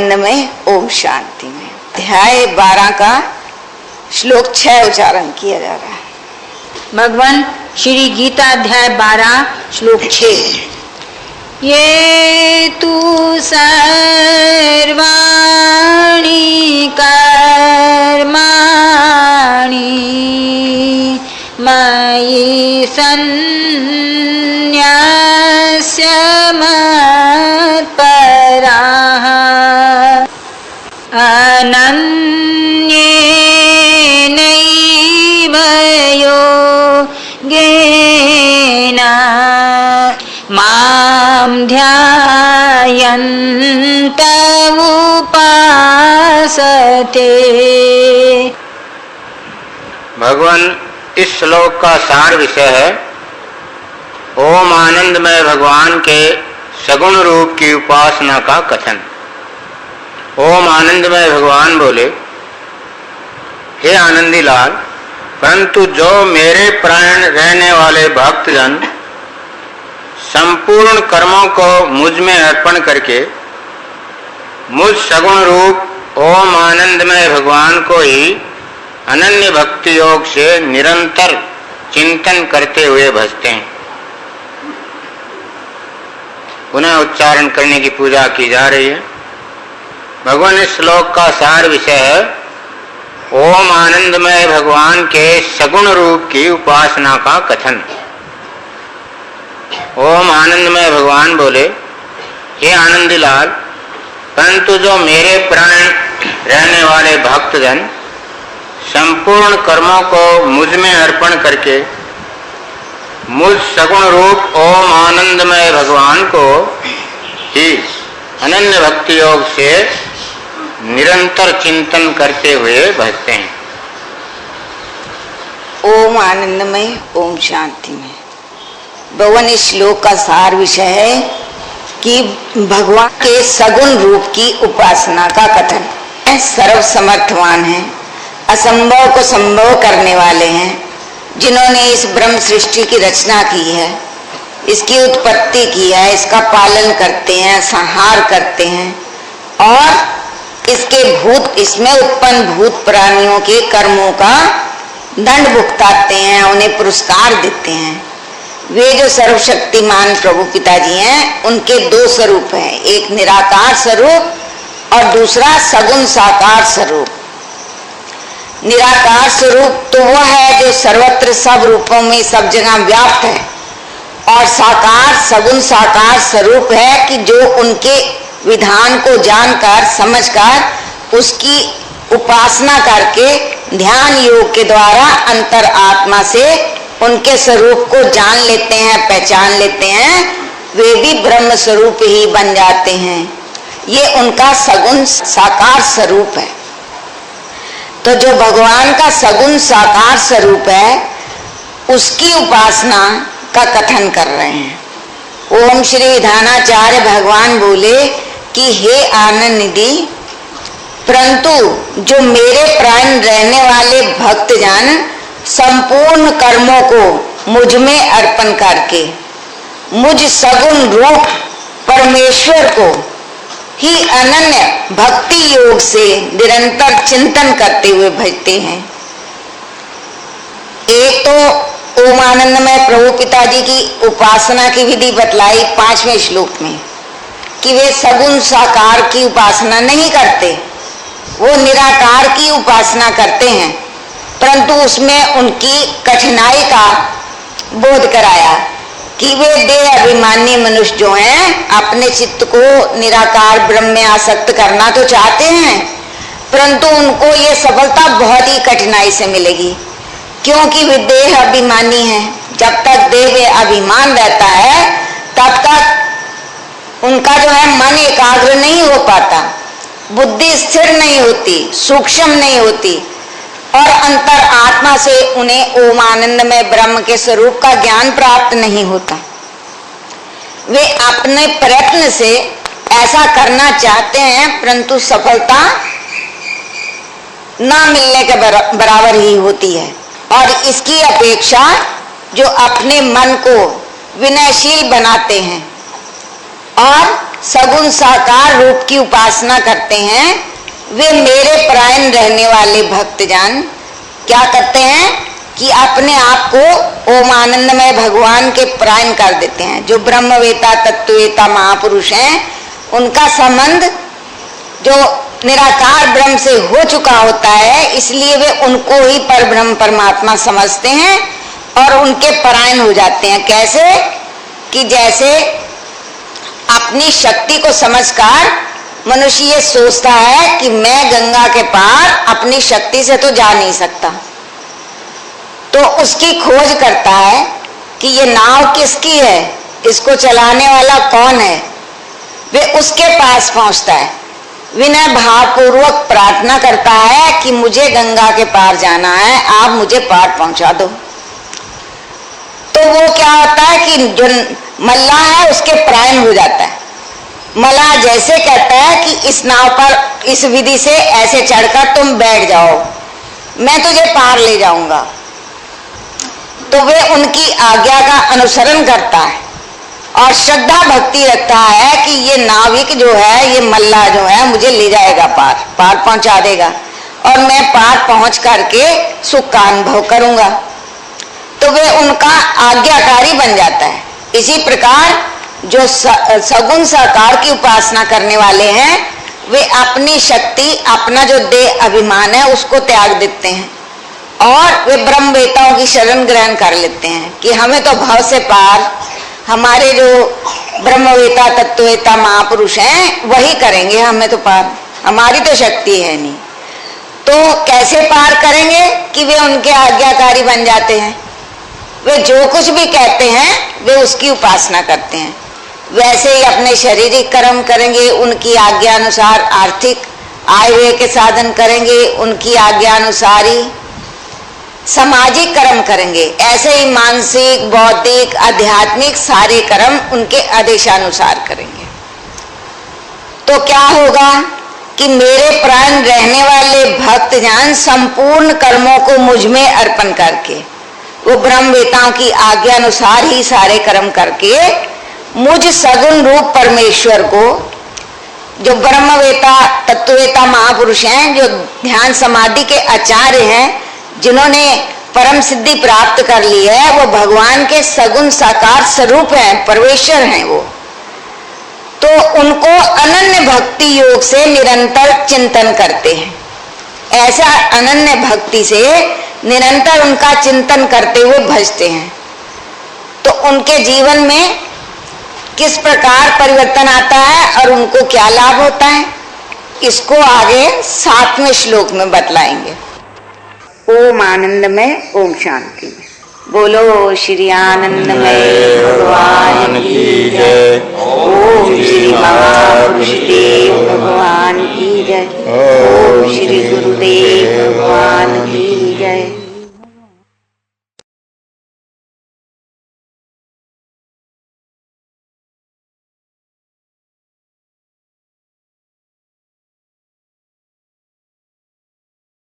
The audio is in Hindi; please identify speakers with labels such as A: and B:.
A: आनंदमय ओम शांति में। अध्याय 12 का श्लोक 6 उच्चारण किया जा रहा है।
B: भगवान श्री गीता अध्याय 12 श्लोक 6। ये तु सर्वाणि कर्माणि मयि सन्न्यस्य मत्पराः अनन्येनैव योगेन मां ध्यायन्त उपासते।
C: भगवान इस श्लोक का सार विषय है ओम आनंदमय भगवान के सगुण रूप की उपासना का कथन। ओम आनंदमय भगवान बोले, हे आनंदी लाल, परंतु जो मेरे प्राण रहने वाले भक्तजन संपूर्ण कर्मों को मुझ में अर्पण करके मुझ सगुण रूप ओम आनंदमय भगवान को ही अनन्य भक्ति योग से निरंतर चिंतन करते हुए भजते हैं। पुनः उच्चारण करने की पूजा की जा रही है। भगवान इस श्लोक का सार विषय है ओम आनंदमय भगवान के सगुण रूप की उपासना का कथन। ओम आनंदमय भगवान बोले, हे आनंदी लाल, परंतु जो मेरे प्राण रहने वाले भक्तजन संपूर्ण कर्मों को मुझ में अर्पण करके मुझ सगुण रूप ओम आनंदमय भगवान को ही अनन्य भक्ति योग से निरंतर चिंतन करते हुए भजते हैं।
A: ओम आनंदमय ओम शांति में। भगवान इस श्लोक का सार विषय है कि भगवान के सगुण रूप की उपासना का कथन। सर्व समर्थवान है, असंभव को संभव करने वाले हैं, जिन्होंने इस ब्रह्म सृष्टि की रचना की है, इसकी उत्पत्ति की है, इसका पालन करते हैं, संहार करते हैं और इसमें उत्पन्न भूत प्राणियों के कर्मों का दंड भुगताते हैं, उन्हें पुरस्कार देते हैं। वे जो सर्वशक्तिमान प्रभु पिताजी हैं, उनके दो स्वरूप हैं, एक निराकार स्वरूप और दूसरा सगुण साकार स्वरूप। निराकार स्वरूप तो वह है जो सर्वत्र सब रूपों में सब जगह व्याप्त है, और साकार सगुण साकार स्वरूप है कि जो उनके विधान को जानकर समझकर उसकी उपासना करके ध्यान योग के द्वारा अंतर आत्मा से उनके स्वरूप को जान लेते हैं, पहचान लेते हैं, वे भी ब्रह्म स्वरूप ही बन जाते हैं। ये उनका सगुण साकार स्वरूप है। तो जो भगवान का सगुण साकार स्वरूप है उसकी उपासना का कथन कर रहे हैं। ओम श्री विधानाचार्य भगवान बोले कि हे आनंद निधि, परंतु जो मेरे प्राण रहने वाले भक्तजन संपूर्ण कर्मों को मुझ में अर्पण करके मुझ सगुण रूप परमेश्वर को ही अनन्य भक्ति योग से निरंतर चिंतन करते हुए भजते हैं। एक तो ओम आनंदमय प्रभु पिताजी की उपासना की विधि बतलाई 5वें श्लोक में कि वे सगुण साकार की उपासना नहीं करते, वो निराकार की उपासना करते हैं, परंतु उसमें उनकी कठिनाई का बोध कराया कि वे देह अभिमानी मनुष्य जो हैं अपने चित्त को निराकार ब्रह्म में आसक्त करना तो चाहते हैं, परंतु उनको ये सफलता बहुत ही कठिनाई से मिलेगी, क्योंकि वे देह अभिमानी हैं। जब तक देह में अभिमान रहता है तब तक उनका जो है मन एकाग्र नहीं हो पाता, बुद्धि स्थिर नहीं होती, सूक्ष्म नहीं होती और अंतर आत्मा से उन्हें ओम आनंदमय ब्रह्म के स्वरूप का ज्ञान प्राप्त नहीं होता। वे अपने प्रयत्न से ऐसा करना चाहते हैं, परंतु सफलता ना मिलने के बराबर ही होती है। और इसकी अपेक्षा जो अपने मन को विनयशील बनाते हैं और सगुण साकार रूप की उपासना करते हैं, वे मेरे परायण रहने वाले भक्तजन क्या करते हैं कि अपने आप को ओम आनंदमय भगवान के परायण कर देते हैं। जो ब्रह्मवेता तत्ववेता महापुरुष हैं, उनका संबंध जो निराकार ब्रह्म से हो चुका होता है, इसलिए वे उनको ही परब्रह्म परमात्मा समझते हैं और उनके परायण हो जाते हैं। कैसे कि जैसे अपनी शक्ति को समझकर मनुष्य ये सोचता है कि मैं गंगा के पार अपनी शक्ति से तो जा नहीं सकता, तो उसकी खोज करता है कि ये नाव किसकी है, इसको चलाने वाला कौन है। वे उसके पास पहुंचता है, विनय भावपूर्वक प्रार्थना करता है कि मुझे गंगा के पार जाना है, आप मुझे पार पहुंचा दो। तो वो क्या होता है कि जो मल्लाह है उसके परायण हो जाता है। मल्लाह जैसे कहता है कि इस नाव पर इस विधि से ऐसे चढ़कर तुम बैठ जाओ, मैं तुझे पार ले जाऊंगा, तो वे उनकी आज्ञा का अनुसरण करता है और श्रद्धा भक्ति रखता है कि ये नाविक जो है, ये मल्लाह जो है, मुझे ले जाएगा पार पहुंचा देगा और मैं पार पहुंच करके सुख का अनुभव करूंगा। तो वे उनका आज्ञाकारी बन जाता है। इसी प्रकार जो सगुण साकार की उपासना करने वाले हैं, वे अपनी शक्ति, अपना जो देह अभिमान है उसको त्याग देते हैं और वे ब्रह्मवेताओं की शरण ग्रहण कर लेते हैं कि हमें तो भव से पार हमारे जो ब्रह्मवेता तत्ववेता महापुरुष हैं वही करेंगे, हमें तो पार, हमारी तो शक्ति है नहीं। तो कैसे पार करेंगे कि वे उनके आज्ञाकारी बन जाते हैं। वे जो कुछ भी कहते हैं वे उसकी उपासना करते हैं। वैसे ही अपने शारीरिक कर्म करेंगे, उनकी आज्ञा अनुसार आर्थिक आय व्यय के साधन करेंगे, उनकी आज्ञा अनुसार ही सामाजिक कर्म करेंगे। ऐसे ही मानसिक, बौद्धिक, आध्यात्मिक सारे कर्म उनके आदेशानुसार करेंगे। तो क्या होगा कि मेरे प्राण रहने वाले भक्तजन संपूर्ण कर्मों को मुझ में अर्पण करके, वो ब्रह्मवेताओं की आज्ञा अनुसार ही सारे कर्म करके मुझ सगुण रूप परमेश्वर को, जो ब्रह्मवेता तत्ववेता महापुरुष हैं, जो ध्यान समाधि के आचार्य हैं, जिन्होंने परम सिद्धि प्राप्त कर ली है, वो भगवान के सगुण साकार स्वरूप हैं, परमेश्वर हैं वो, तो उनको अनन्य भक्ति योग से निरंतर चिंतन करते हैं। ऐसा अनन्य भक्ति से निरंतर उनका चिंतन करते हुए भजते हैं। तो उनके जीवन में किस प्रकार परिवर्तन आता है और उनको क्या लाभ होता है, इसको आगे 7वें श्लोक में बतलाएंगे। ओम आनंदमय, ओम शांति में। बोलो श्री आनंदमय भगवान की जय। ओम श्री महापुरुष देव भगवान की जय। ओम श्री गुरुदेव भगवान की जय।